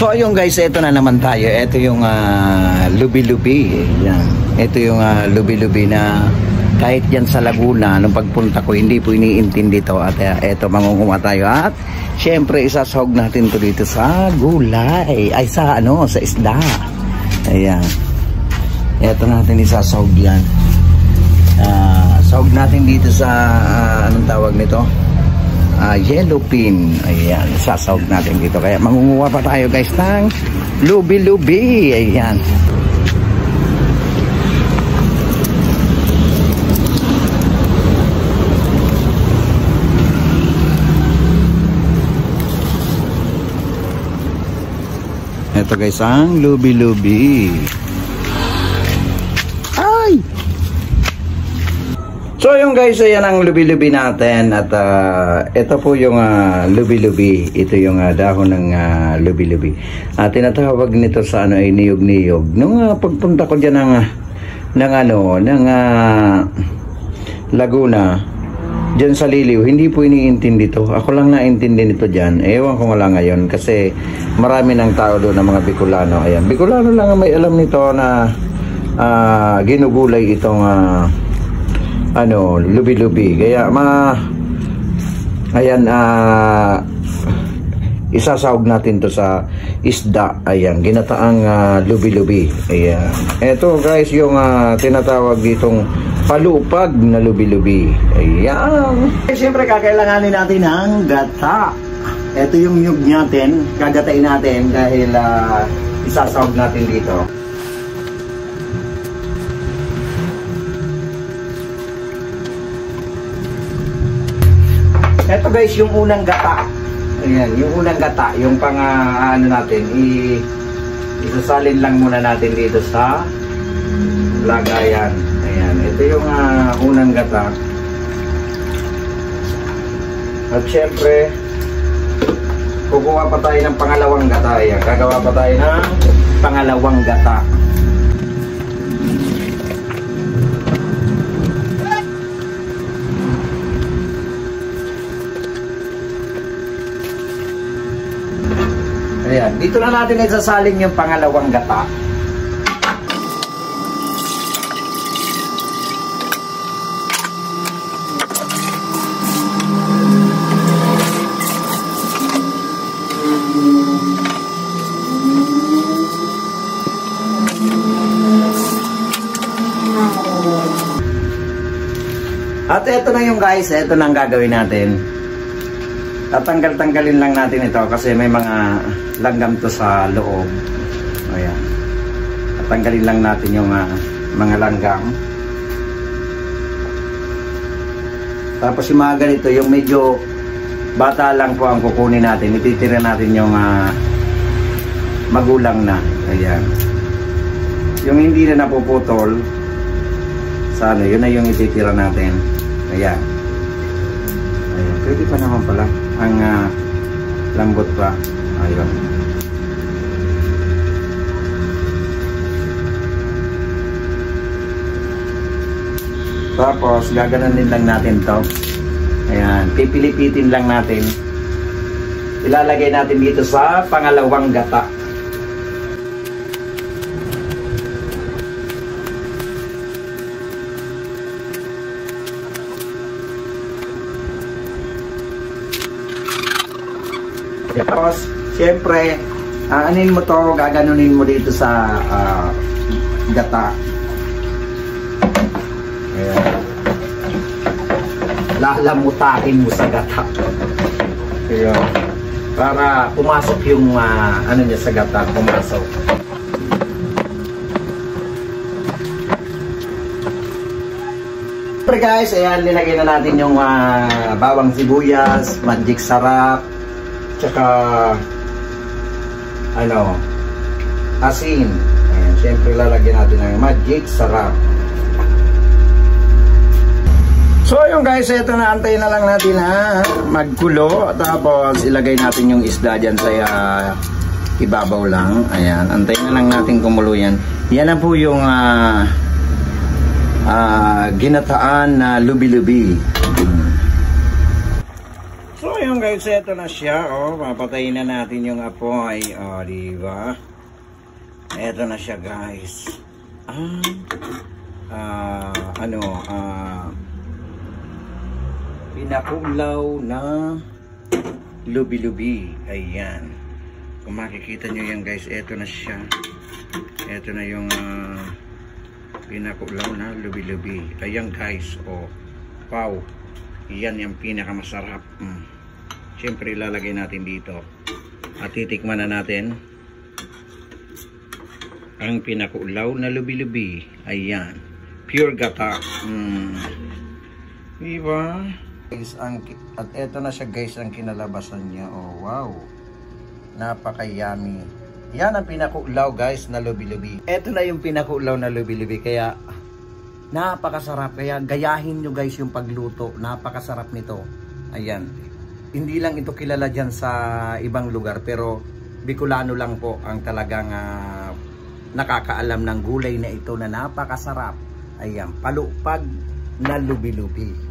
So ayun guys, ito na naman tayo. Ito yung lubi-lubi. Yan. Ito yung lubi-lubi na kahit yan sa Laguna, nung pagpunta ko, hindi po iniintindi to. At ito, mangunguha tayo. At syempre, isasahog natin to dito sa gulay. Ay, sa isda. Ayan. Ito natin isasahog yan. Sahog natin dito sa, anong tawag nito? Yellow pin. Ayan, isasahog natin dito. Kaya mangunguha pa tayo guys ng lubi-lubi. Ayan. Ito guys ang lubi-lubi. Ay! So yung guys, ayan ang lubi-lubi natin. At ito po yung lubi-lubi. Ito yung dahon ng lubi-lubi. Tinatawag nito sa ay niyog-niyog. Nung pagpunta ko dyan ng Laguna, dyan sa Liliw, hindi po iniintindi to. Ako lang naintindi nito dyan. Ewan ko nga lang ngayon kasi marami ng tao doon ng mga Bicolano. Ayan, Bicolano lang ang may alam nito na ginugulay itong lubi-lubi. Kaya ayan, isasahog natin to sa isda. Ayan, ginataang lubi-lubi. Ayan. Ito guys yung tinatawag ditong palupag na lubi-lubi. Ayan. Siyempre kakailanganin natin ng gata. Ito yung nyug natin. Gagatain natin dahil isasahog natin dito. Ito guys yung unang gata. Ayan, yung unang gata. Yung pang natin. Isasalin lang muna natin dito sa lagayan. Ayan, ito yung unang gata. At syempre, kukuha pa tayo ng pangalawang gata. Ayan, gagawa pa tayo ng pangalawang gata. Ayan, dito na natin isasalin yung pangalawang gata. At ito na yung guys, ito na ang gagawin natin. Tatanggal-tanggalin lang natin ito kasi may mga langgam to sa loob. Ayan. Tatanggalin lang natin yung mga langgam. Tapos yung mga ganito, yung medyo bata lang po ang kukunin natin. Ititira natin yung magulang na. Ayan. Yung hindi na napuputol, yun na yung ititira natin. Ayan. Ayan. Pwede pa naman pala. Ang lambot pa. Ayun. Tapos, gaganunin lang natin to. Ayan. Pipilipitin lang natin. Ilalagay natin dito sa pangalawang gata. Tapos, siyempre, anin mo to, gaganunin mo dito sa gata. Ayan. Lalamutahin mo sa gata. Ayan. Para pumasok yung niya sa gata, pumasok. Siyempre guys, ayan, nilagay na natin yung bawang sibuyas, magic sarap, tsaka asin. Ayan, syempre lalagyan natin ng magic sarap. So ayun guys, ito na, antayin na lang natin magkulo. Tapos ilagay natin yung isda dyan sa ibabaw lang. Ayan, antayin na lang natin kumulo yan. Yan na po yung ginataan na lubi-lubi. So ayun Ayan guys, ito na siya. Oh, papatayin na natin yung apoy. Oh, diba? Ito na siya guys. Pinakulaw na lubi-lubi. Ayan. Kung makikita nyo yan guys, ito na siya. Ito na yung pinakulaw na lubi-lubi. Ayan guys. Oh, wow. Yan yung pinakamasarap. Siyempre ilalagay natin dito. At titikman na natin ang pinakulaw na lubi-lubi. Ayan. Pure gata. Diba? At eto na siya guys ang kinalabasan niya. Oh wow. Napaka-yummy. Yan ang pinakulaw guys na lubi-lubi. Eto na yung pinakulaw na lubi-lubi. Kaya napakasarap. Kaya gayahin nyo guys yung pagluto. Napakasarap nito. Ayan. Hindi lang ito kilala dyan sa ibang lugar. Pero Bicolano lang po ang talagang nakakaalam ng gulay na ito na napakasarap. Ayan. Palupag na lubi-lubi.